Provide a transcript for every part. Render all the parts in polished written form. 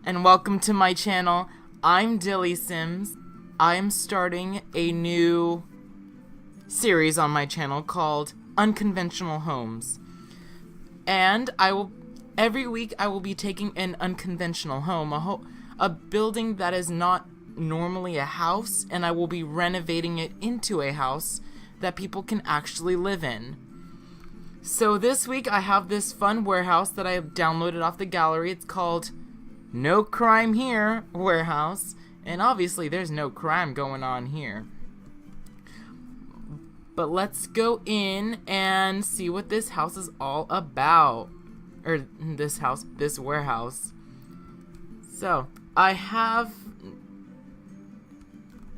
and welcome to my channel. I'm Dilly Sims. I'm starting a new series on my channel called Unconventional Homes. And every week I will be taking an unconventional home, a building that is not normally a house, and I will be renovating it into a house that people can actually live in. So this week I have this fun warehouse that I downloaded off the gallery. It's called No Crime Here Warehouse, and obviously there's no crime going on here. But let's go in and see what this house is all about. Or this warehouse. So, I have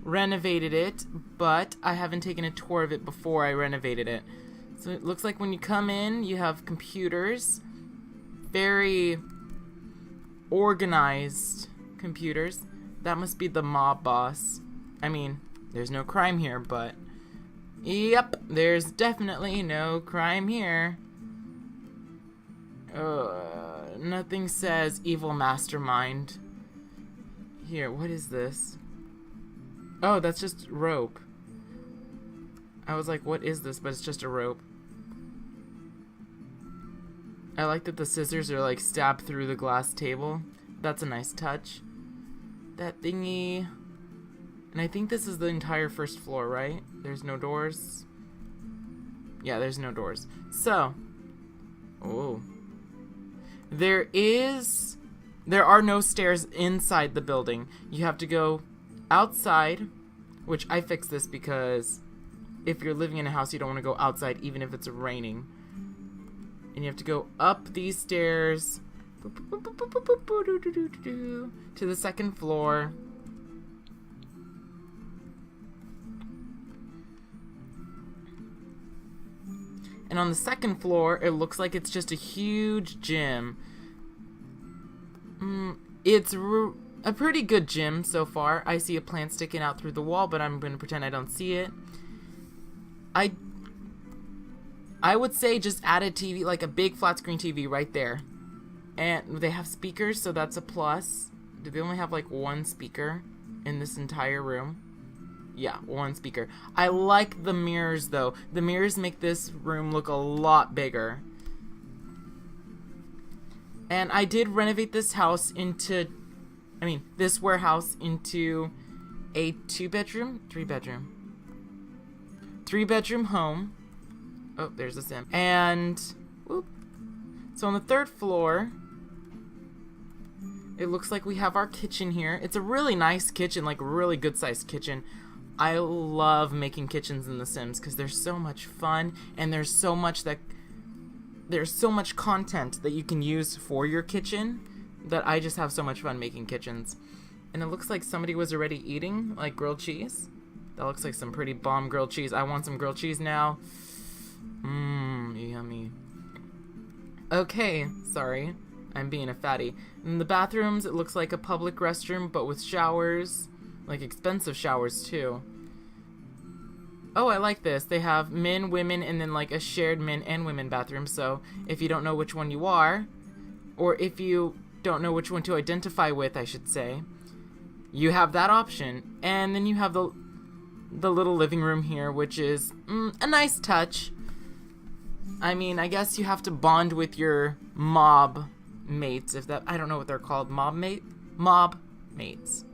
renovated it, but I haven't taken a tour of it before I renovated it. So it looks like when you come in, you have computers, very organized computers. That must be the mob boss. I mean, there's no crime here, but yep, there's definitely no crime here. Nothing says evil mastermind. Here, what is this? Oh, that's just rope. I was like, what is this? But it's just a rope. I like that the scissors are like stabbed through the glass table. That's a nice touch. That thingy. And I think this is the entire first floor, right? There's no doors. Yeah, there's no doors. So, oh. There are no stairs inside the building. You have to go outside, which I fixed this because if you're living in a house, you don't want to go outside even if it's raining. And you have to go up these stairs to the second floor. And on the second floor, it looks like it's just a huge gym. It's a pretty good gym so far. I see a plant sticking out through the wall, but I'm going to pretend I don't see it. I would say just add a TV, like a big flat screen TV right there. And they have speakers, so that's a plus. Do they only have like one speaker in this entire room? Yeah, one speaker. I like the mirrors though. The mirrors make this room look a lot bigger. And I did renovate this warehouse into a 3-bedroom home. Oh, there's a sim. And, whoop. So on the third floor, it looks like we have our kitchen here. It's a really nice kitchen, like a really good sized kitchen. I love making kitchens in The Sims because they're so much fun, and there's so much content that you can use for your kitchen that I just have so much fun making kitchens. And it looks like somebody was already eating like grilled cheese. That looks like some pretty bomb grilled cheese. I want some grilled cheese now. Yummy. Okay, sorry. I'm being a fatty. In the bathrooms, it looks like a public restroom, but with showers. Like expensive showers, too. Oh, I like this. They have men, women, and then like a shared men and women bathroom. So if you don't know which one you are, or if you don't know which one to identify with, I should say, you have that option. And then you have the little living room here, which is a nice touch. I mean, I guess you have to bond with your mob mates, I don't know what they're called. Mob mates.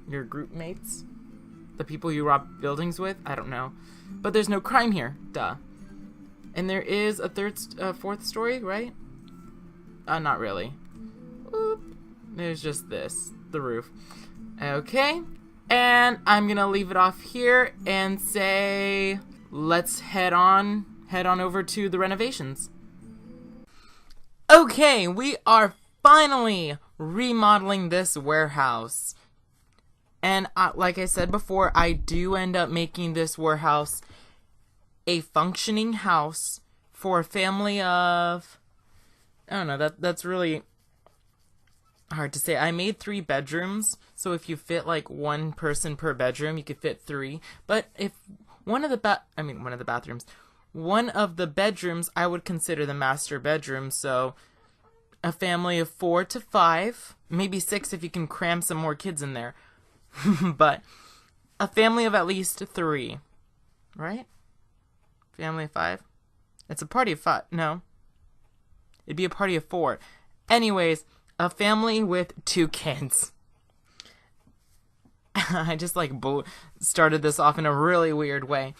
Your group mates? The people you rob buildings with? I don't know. But there's no crime here. Duh. And there is a fourth story, right? Not really. Oop. There's just the roof. Okay. And I'm gonna leave it off here and say, let's head on over to the renovations. Okay, we are finally remodeling this warehouse. And like I said before, I do end up making this warehouse a functioning house for a family of, I don't know, that's really hard to say. I made 3 bedrooms, so if you fit like one person per bedroom, you could fit 3. But if one of the bedrooms, I would consider the master bedroom, so a family of 4 to 5, maybe 6 if you can cram some more kids in there. But a family of at least 3, right? Family of 5? It's a party of 5. No. It'd be a party of 4. Anyways, a family with 2 kids. I just started this off in a really weird way.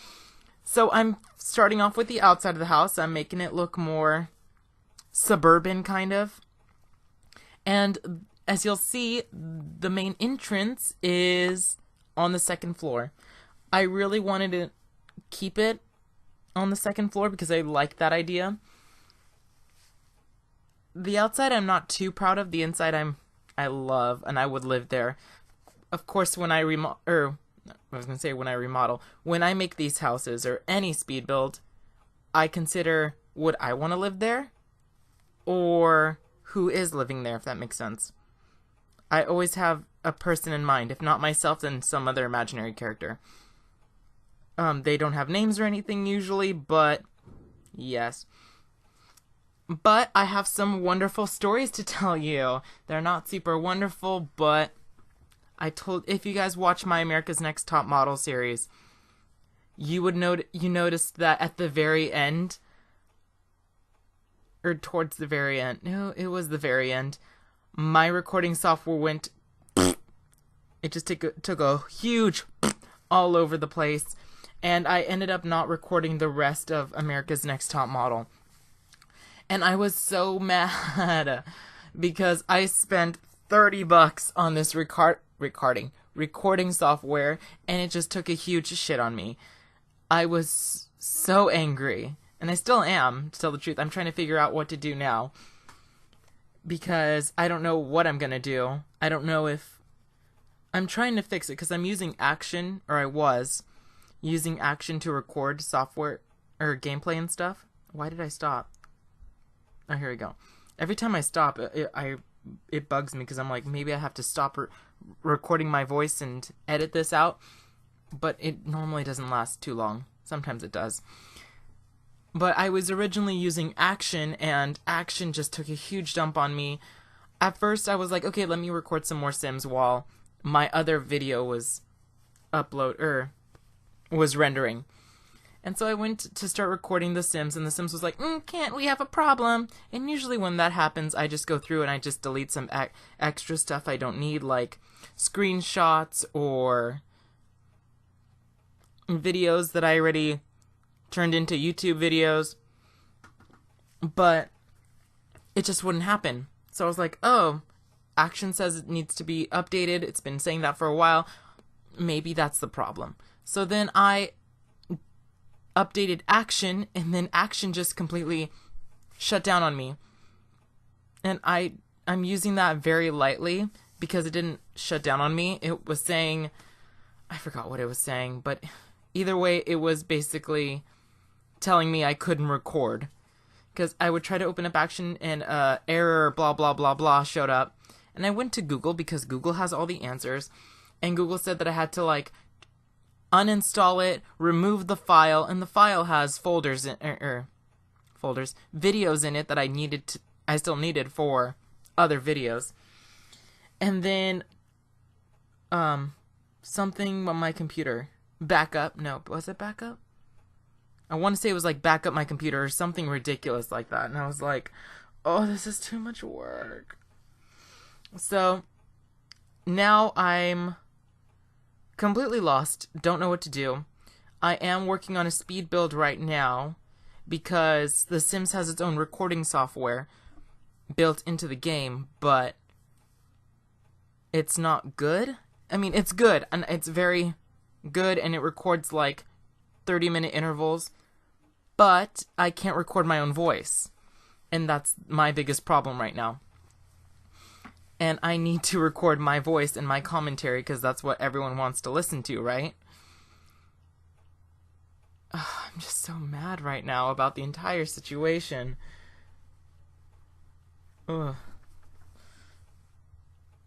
So I'm starting off with the outside of the house. I'm making it look more suburban, kind of. And as you'll see, the main entrance is on the 2nd floor. I really wanted to keep it on the 2nd floor because I like that idea. The outside I'm not too proud of. The inside I love, and I would live there. Of course, when I remodel, when I make these houses or any speed build, I consider, would I want to live there? Or who is living there, if that makes sense. I always have a person in mind. If not myself, then some other imaginary character. They don't have names or anything usually, but yes. But I have some wonderful stories to tell you. They're not super wonderful, but if you guys watch my America's Next Top Model series, you noticed that at the very end, or towards the very end, no, it was the very end, my recording software went, it just took a huge all over the place, and I ended up not recording the rest of America's Next Top Model. And I was so mad because I spent $30 on this recording software, and it just took a huge shit on me. I was so angry, and I still am, to tell the truth. I'm trying to figure out what to do now because I don't know what I'm gonna do. I don't know if I'm trying to fix it because I'm using Action, or I was using Action to record software or gameplay and stuff. Why did I stop? Oh, here we go. Every time I stop, it bugs me because I'm like, maybe I have to stop recording my voice and edit this out. But it normally doesn't last too long. Sometimes it does. But I was originally using Action, and Action just took a huge dump on me. At first, I was like, okay, let me record some more Sims while my other video was rendering. And so I went to start recording The Sims, and The Sims was like, can't we have a problem? And usually when that happens, I just go through and I just delete some extra stuff I don't need, like screenshots or videos that I already turned into YouTube videos. But it just wouldn't happen. So I was like, oh, Action says it needs to be updated. It's been saying that for a while. Maybe that's the problem. So then I updated Action, and then Action just completely shut down on me. And I'm using that very lightly because it didn't shut down on me. It was saying, I forgot what it was saying, but either way, it was basically telling me I couldn't record. Because I would try to open up Action, and error blah blah blah blah showed up. And I went to Google because Google has all the answers, and Google said that I had to uninstall it, remove the file, and the file has videos in it that I still needed for other videos. And then something on my computer, backup. No, was it backup? I want to say it was back up my computer or something ridiculous like that. And I was like, oh, this is too much work. So now I'm completely lost, don't know what to do. I am working on a speed build right now because The Sims has its own recording software built into the game, but it's not good. I mean, it's good, and it's very good, and it records 30-minute intervals, but I can't record my own voice, and that's my biggest problem right now. And I need to record my voice and my commentary because that's what everyone wants to listen to, right? I'm just so mad right now about the entire situation. Ugh.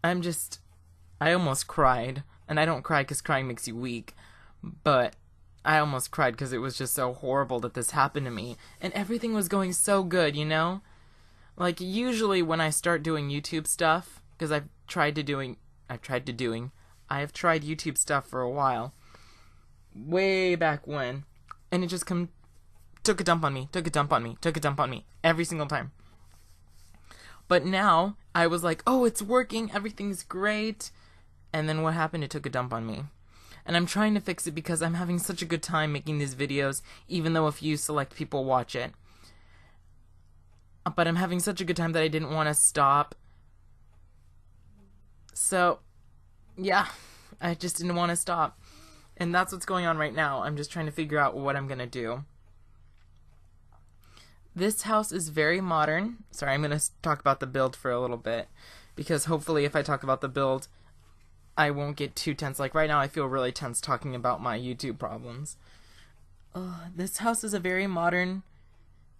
I almost cried. And I don't cry because crying makes you weak. But I almost cried because it was just so horrible that this happened to me. And everything was going so good, you know? Like, usually when I start doing YouTube stuff, because I have tried YouTube stuff for a while, way back when, and it just took a dump on me, every single time. But now, I was like, oh, it's working, everything's great, and then what happened? It took a dump on me. And I'm trying to fix it because I'm having such a good time making these videos, even though a few select people watch it. But I'm having such a good time that I didn't want to stop. So, yeah, I just didn't want to stop. And that's what's going on right now. I'm just trying to figure out what I'm going to do. This house is very modern. Sorry, I'm going to talk about the build for a little bit, because hopefully if I talk about the build, I won't get too tense. Like right now, I feel really tense talking about my YouTube problems. This house is a very modern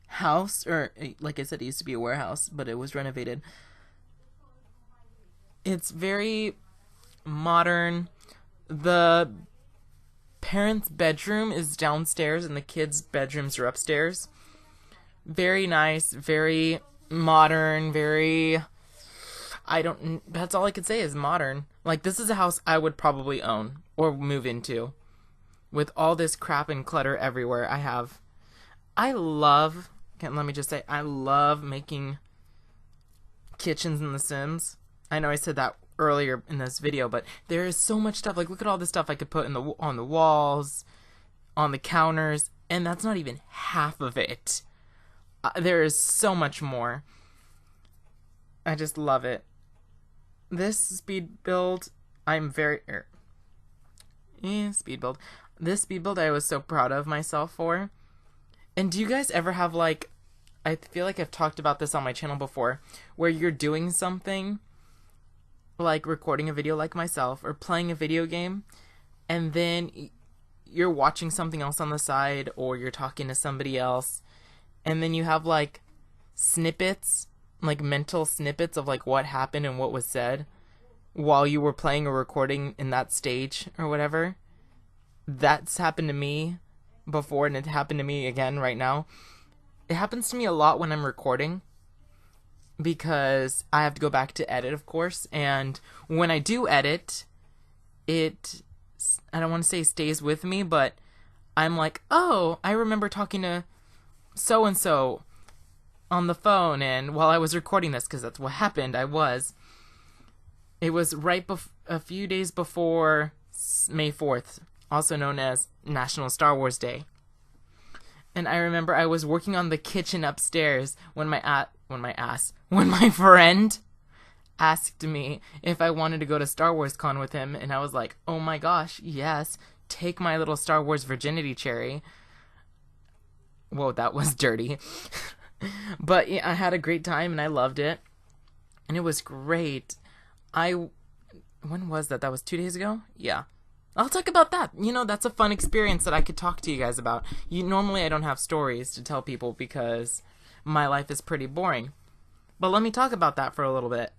house, or like I said, it used to be a warehouse, but it was renovated. It's very modern. The parents' bedroom is downstairs and the kids' bedrooms are upstairs. Very nice, very modern, that's all I could say is modern. Like, this is a house I would probably own or move into, with all this crap and clutter everywhere. I love making kitchens in The Sims. I know I said that earlier in this video, but there is so much stuff. Like, look at all the stuff I could put on the walls, on the counters, and that's not even half of it. There is so much more. I just love it. This speed build, This speed build I was so proud of myself for. And do you guys ever have, like, I feel like I've talked about this on my channel before, where you're doing something, like recording a video like myself, or playing a video game, and then you're watching something else on the side, or you're talking to somebody else, and then you have, like, snippets, like mental snippets of, like, what happened and what was said while you were playing or recording in that stage or whatever. That's happened to me before, and it happened to me again right now. It happens to me a lot when I'm recording, because I have to go back to edit, of course, and when I do edit, I don't want to say stays with me, but I'm like, oh, I remember talking to so-and-so on the phone, and while I was recording this, because that's what happened, it was a few days before May 4th, also known as National Star Wars Day. And I remember I was working on the kitchen upstairs when my friend asked me if I wanted to go to Star Wars Con with him, and I was like, oh my gosh, yes, take my little Star Wars virginity cherry. Whoa, that was dirty. But yeah, I had a great time and I loved it. And it was great. When was that? That was 2 days ago? Yeah. I'll talk about that. You know, that's a fun experience that I could talk to you guys about. Normally I don't have stories to tell people because my life is pretty boring. But let me talk about that for a little bit.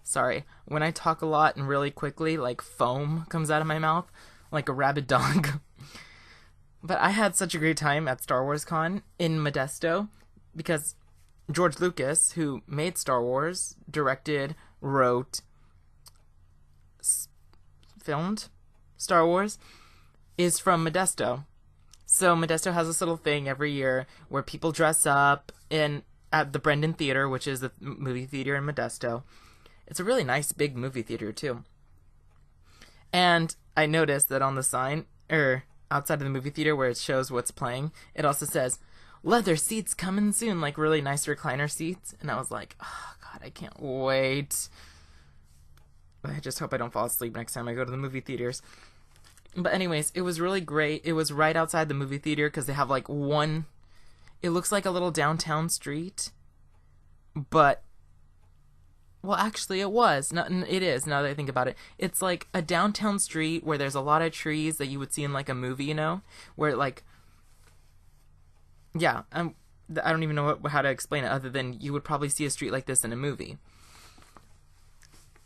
Sorry. When I talk a lot and really quickly, like foam comes out of my mouth, like a rabid dog. But I had such a great time at Star Wars Con in Modesto because George Lucas, who made Star Wars, directed, wrote, filmed Star Wars, is from Modesto. So Modesto has this little thing every year where people dress up at the Brendan Theater, which is the movie theater in Modesto. It's a really nice big movie theater too. And I noticed that on the sign, outside of the movie theater where it shows what's playing, it also says, leather seats coming soon, like really nice recliner seats. And I was like, oh god, I can't wait. I just hope I don't fall asleep next time I go to the movie theaters. But anyways, it was really great. It was right outside the movie theater because they have like it looks like a little downtown street. But, well, actually it was. It is, now that I think about it. It's like a downtown street where there's a lot of trees that you would see in like a movie, you know? Where like, yeah, I don't even know how to explain it other than you would probably see a street like this in a movie.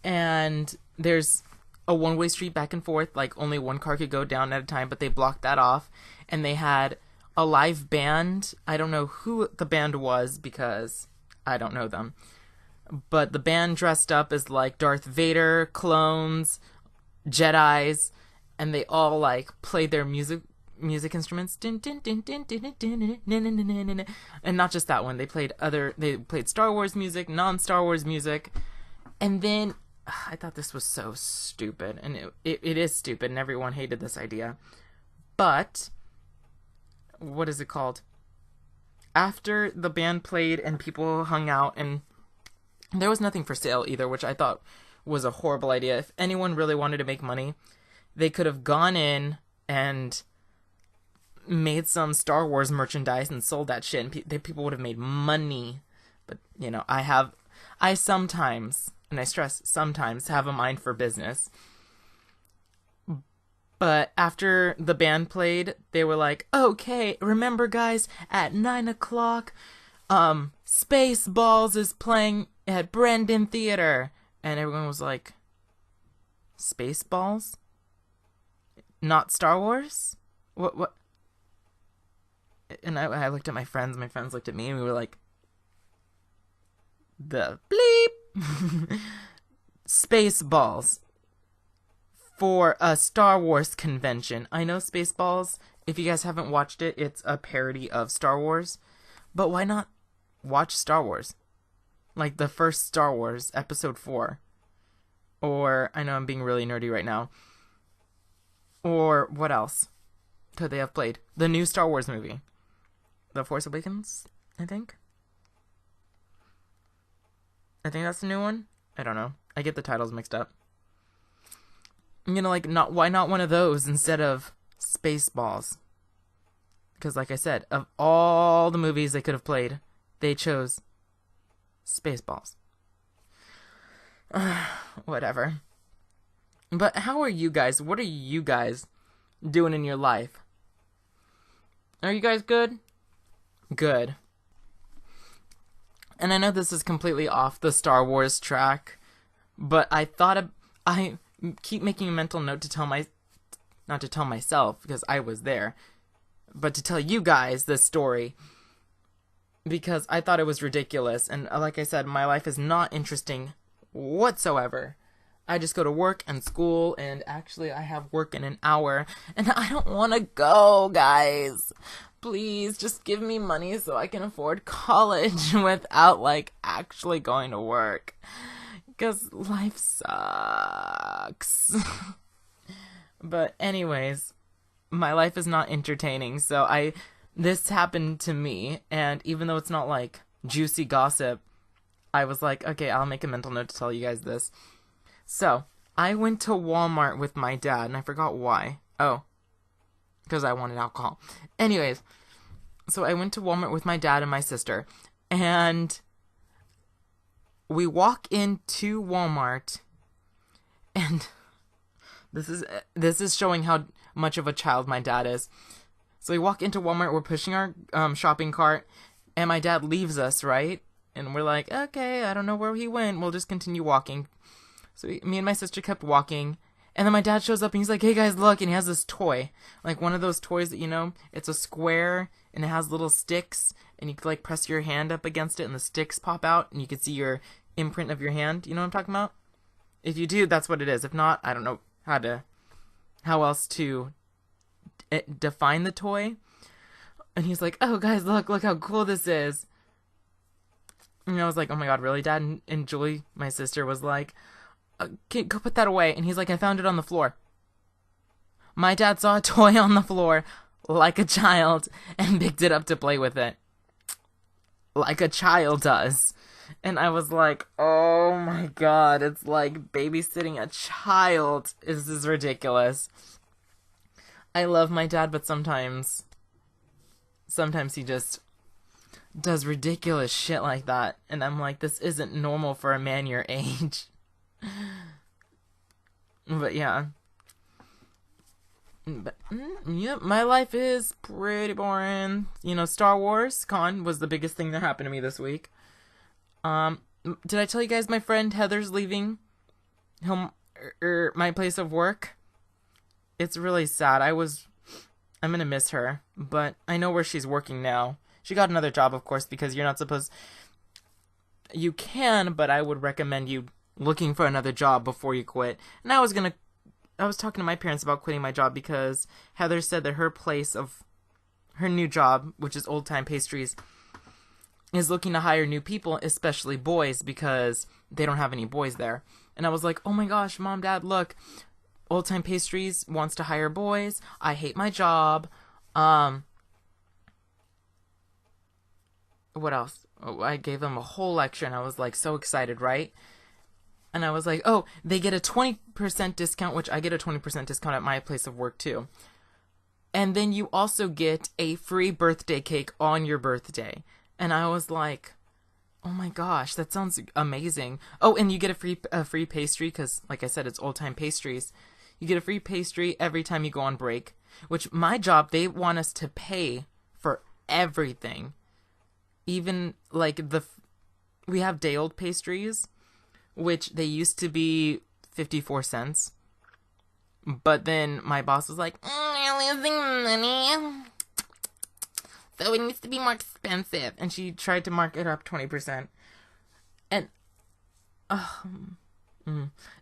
And there's a one-way street back and forth, like only one car could go down at a time, but they blocked that off. And they had a live band. I don't know who the band was because I don't know them. But the band dressed up as like Darth Vader, clones, Jedis, and they all like played their music instruments. And not just that one. They played Star Wars music, non-Star Wars music. And then I thought this was so stupid, and it is stupid, and everyone hated this idea. But what is it called? After the band played and people hung out, and there was nothing for sale either, which I thought was a horrible idea. If anyone really wanted to make money, they could have gone in and made some Star Wars merchandise and sold that shit, and people would have made money. But, you know, I sometimes, and I stress sometimes, have a mind for business. But after the band played, they were like, okay, remember guys, at 9 o'clock, Spaceballs is playing at Brendan Theater. And everyone was like, Spaceballs? Not Star Wars? What? And I looked at my friends looked at me, and we were like, the bleep! Spaceballs. For a Star Wars convention. I know Spaceballs, if you guys haven't watched it, it's a parody of Star Wars. But why not watch Star Wars? Like the first Star Wars, Episode 4. Or, I know I'm being really nerdy right now. Or, what else could they have played? The new Star Wars movie. The Force Awakens, I think. I think that's the new one. I don't know. I get the titles mixed up. You know, like, why not one of those instead of Spaceballs? Because, like I said, of all the movies they could have played, they chose Spaceballs. Whatever. But how are you guys? What are you guys doing in your life? Are you guys good? Good. And I know this is completely off the Star Wars track, but I thought I keep making a mental note to not to tell myself, because I was there, but to tell you guys this story, because I thought it was ridiculous, and like I said, my life is not interesting whatsoever. I just go to work and school, and actually I have work in an hour, and I don't want to go, guys. Please, just give me money so I can afford college without, like, actually going to work. Because life sucks. But anyways, my life is not entertaining, so this happened to me, and even though it's not like juicy gossip, I was like, okay, I'll make a mental note to tell you guys this. So, I went to Walmart with my dad, and I forgot why. Oh, because I wanted alcohol. Anyways, so I went to Walmart with my dad and my sister, and we walk into Walmart, and this is showing how much of a child my dad is. So we walk into Walmart, we're pushing our shopping cart, and my dad leaves us, right? And we're like, okay, I don't know where he went, we'll just continue walking. So me and my sister kept walking, and then my dad shows up, and he's like, hey guys, look, and he has this toy. Like one of those toys that, you know, it's a square, and it has little sticks, and you can like press your hand up against it, and the sticks pop out, and you can see your imprint of your hand. You know what I'm talking about? If you do, that's what it is. If not, I don't know how else to define the toy. And he's like, oh guys, look how cool this is. And I was like, oh my god, really, Dad? And Julie, my sister, was like, okay, go put that away. And he's like, I found it on the floor. My dad saw a toy on the floor like a child and picked it up to play with it. Like a child does. And I was like, oh my god, it's like babysitting a child. This is ridiculous. I love my dad, but sometimes he just does ridiculous shit like that. And I'm like, this isn't normal for a man your age. But yeah. But, yeah, my life is pretty boring. You know, Star Wars Con was the biggest thing that happened to me this week. Did I tell you guys my friend Heather's leaving my place of work? It's really sad. I'm gonna miss her, but I know where she's working now. She got another job, of course, because you're not supposed... you can, but I would recommend you looking for another job before you quit. And I was talking to my parents about quitting my job because Heather said that her new job, which is Old Time Pastries, is looking to hire new people, especially boys, because they don't have any boys there. And I was like, oh my gosh, Mom, Dad, look, Old Time Pastries wants to hire boys. I hate my job. What else? Oh, I gave them a whole lecture, and I was like so excited, right? And I was like, oh, they get a 20% discount, which I get a 20% discount at my place of work too. And then you also get a free birthday cake on your birthday. And I was like, oh my gosh, that sounds amazing. Oh, and you get a free pastry because, like I said, it's Old Time Pastries. You get a free pastry every time you go on break, which my job, they want us to pay for everything. Even like we have day old pastries, which they used to be 54 cents. But then my boss was like, you're losing money, so it needs to be more expensive. And she tried to mark it up 20%. And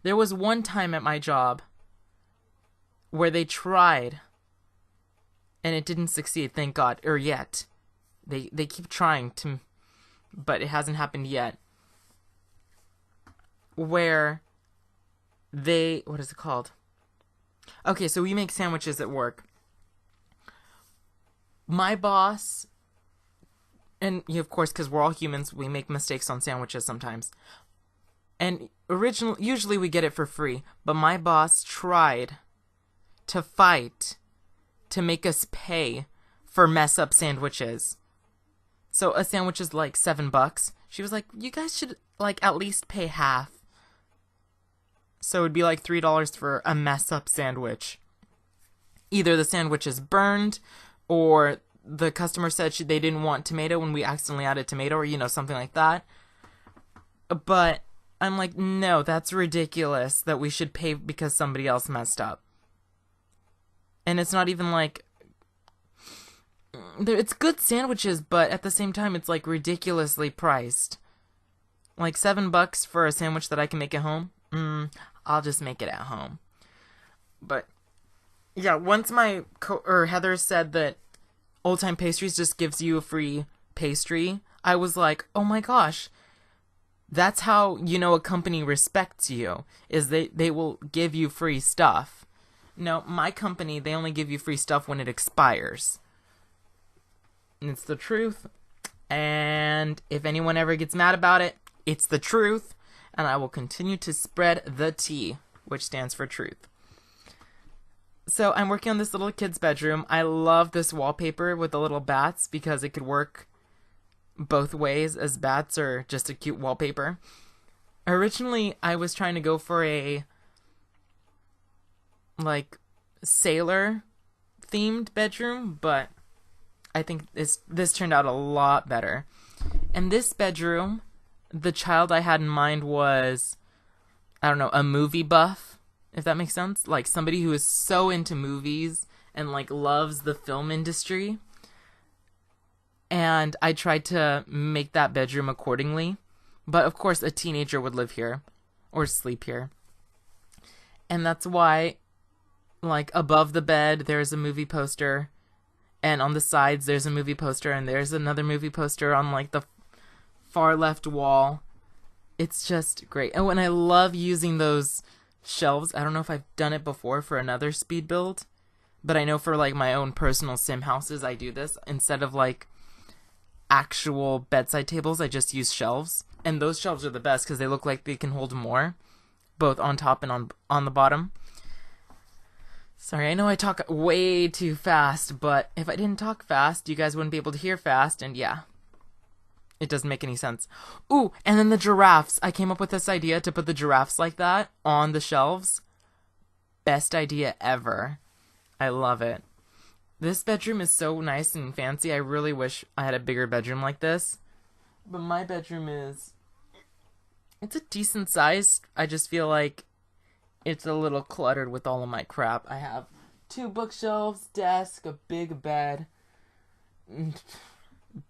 there was one time at my job where they tried, and it didn't succeed, thank God, or yet. They keep trying to, but it hasn't happened yet. Where what is it called? Okay, so we make sandwiches at work. My boss, and of course, because we're all humans, we make mistakes on sandwiches sometimes. And usually we get it for free, but my boss tried to fight to make us pay for mess up sandwiches. So a sandwich is like $7. She was like, you guys should like at least pay half. So it'd be like $3 for a mess up sandwich. Either the sandwich is burned, or the customer said they didn't want tomato when we accidentally added tomato, or something like that. But I'm like, no, that's ridiculous that we should pay because somebody else messed up. And it's not even like, it's good sandwiches, but at the same time, it's like ridiculously priced. Like $7 for a sandwich that I can make at home? I'll just make it at home. But yeah, once Heather said that Old Time Pastries just gives you a free pastry, I was like, oh my gosh, that's how a company respects you, is they will give you free stuff. No, my company, they only give you free stuff when it expires. And it's the truth. And if anyone ever gets mad about it, it's the truth. And I will continue to spread the tea, which stands for truth. So I'm working on this little kid's bedroom. I love this wallpaper with the little bats because it could work both ways, as bats or just a cute wallpaper. Originally, I was trying to go for a sailor themed bedroom, but I think this turned out a lot better. And this bedroom, the child I had in mind was, I don't know, a movie buff, if that makes sense. Like somebody who is so into movies and loves the film industry. And I tried to make that bedroom accordingly. But of course a teenager would live here or sleep here. And that's why above the bed there's a movie poster. And on the sides, there's a movie poster, and there's another movie poster on, the far left wall. It's just great. Oh, and I love using those shelves. I don't know if I've done it before for another speed build, but I know for, my own personal sim houses, I do this. Instead of, actual bedside tables, I just use shelves. And those shelves are the best because they look like they can hold more, both on top and on the bottom. Sorry, I know I talk way too fast, but if I didn't talk fast, you guys wouldn't be able to hear fast, and yeah, it doesn't make any sense. Ooh, and then the giraffes. I came up with this idea to put the giraffes like that on the shelves. Best idea ever. I love it. This bedroom is so nice and fancy. I really wish I had a bigger bedroom like this. But my bedroom it's a decent size. I just feel like it's a little cluttered with all of my crap. I have 2 bookshelves, desk, a big bed,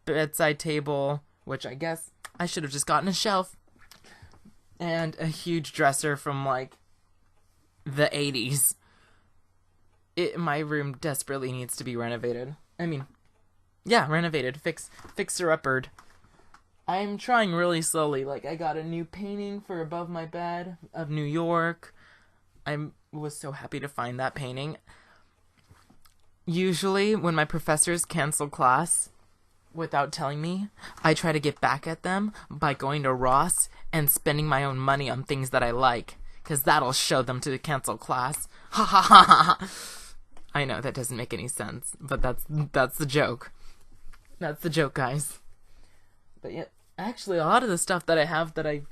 bedside table, which I guess I should have just gotten a shelf. And a huge dresser from, like, the 80s. My room desperately needs to be renovated. I mean, yeah, renovated. Fixer-uppered. I'm trying really slowly. Like, I got a new painting for above my bed of New York. I was so happy to find that painting. Usually, when my professors cancel class without telling me, I try to get back at them by going to Ross and spending my own money on things that I like, because that'll show them to cancel class. Ha ha ha ha! I know, that doesn't make any sense, but that's the joke. That's the joke, guys. But yeah, actually, a lot of the stuff that I have that I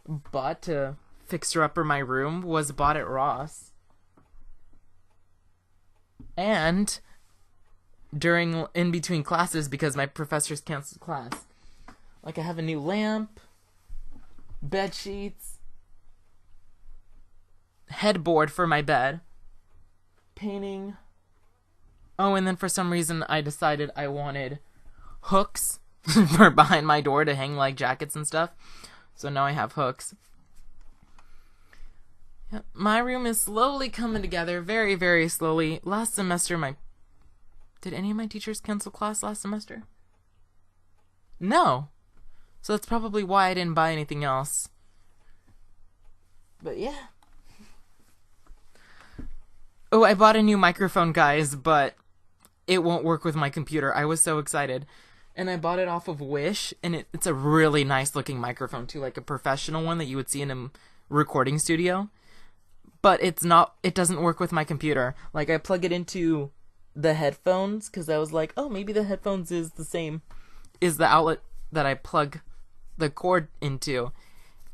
bought to fixer-upper my room was bought at Ross. And in between classes, because my professors canceled class. Like, I have a new lamp, bed sheets, headboard for my bed, painting. Oh, and then for some reason I decided I wanted hooks for behind my door to hang, like, jackets and stuff. So now I have hooks. Yep, my room is slowly coming together, very, very slowly. Last semester, did any of my teachers cancel class last semester? No. So that's probably why I didn't buy anything else. But yeah. Oh, I bought a new microphone, guys, but it won't work with my computer. I was so excited. And I bought it off of Wish, and it's a really nice looking microphone too, like a professional one that you would see in a recording studio. But it doesn't work with my computer. Like, I plug it into the headphones, because I was like, oh, maybe the headphones is the outlet that I plug the cord into.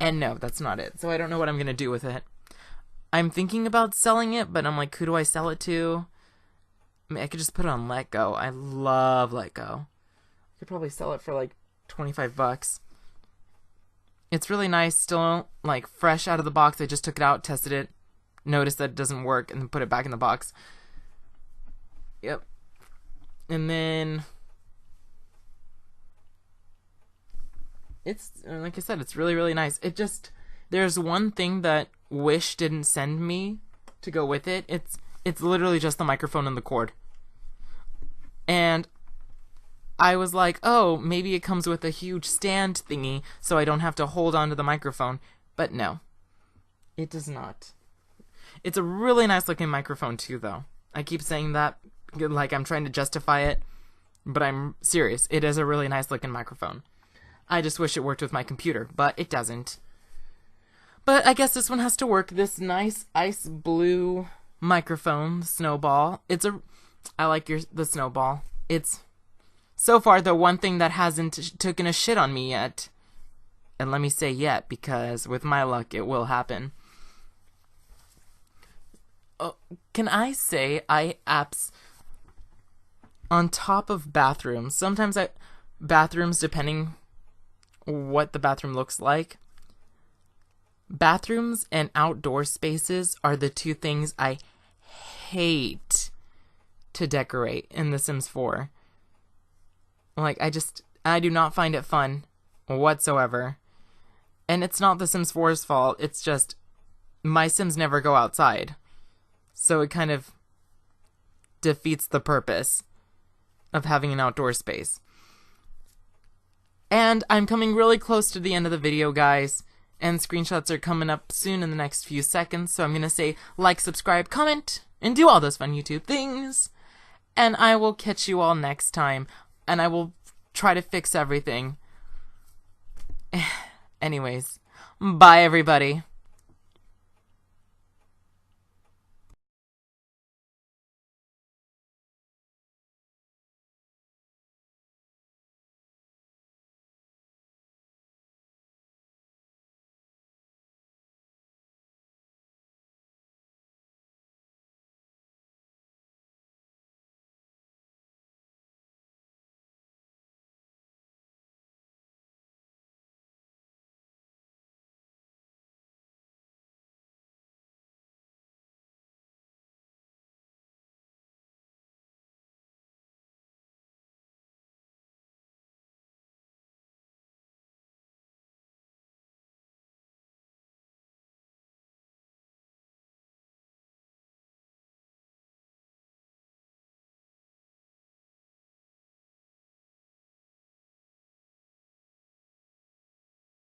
And no, that's not it. So I don't know what I'm going to do with it. I'm thinking about selling it, but I'm like, who do I sell it to? I mean, I could just put it on Letgo. I love Letgo. I could probably sell it for like $25. It's really nice, still, like, fresh out of the box. I just took it out, tested it, noticed that it doesn't work, and then put it back in the box. Yep. And then it's, like I said, it's really, really nice. There's one thing that Wish didn't send me to go with it. It's literally just the microphone and the cord. And I was like, oh, maybe it comes with a huge stand thingy so I don't have to hold on to the microphone. But no, it does not. It's a really nice looking microphone too, though. I keep saying that like I'm trying to justify it, but I'm serious. It is a really nice looking microphone. I just wish it worked with my computer, but it doesn't. But I guess this one has to work. This nice ice blue microphone, Snowball. I like the Snowball. It's so far the one thing that hasn't taken a shit on me yet. And let me say yet, because with my luck, it will happen. Oh, can I say apps on top of bathrooms? Sometimes bathrooms, depending what the bathroom looks like. Bathrooms and outdoor spaces are the two things I hate to decorate in The Sims 4. Like, I do not find it fun whatsoever. And it's not The Sims 4's fault, it's just my Sims never go outside. So it kind of defeats the purpose of having an outdoor space. And I'm coming really close to the end of the video, guys. And screenshots are coming up soon in the next few seconds. So I'm going to say like, subscribe, comment, and do all those fun YouTube things. And I will catch you all next time. And I will try to fix everything. Anyways, bye everybody.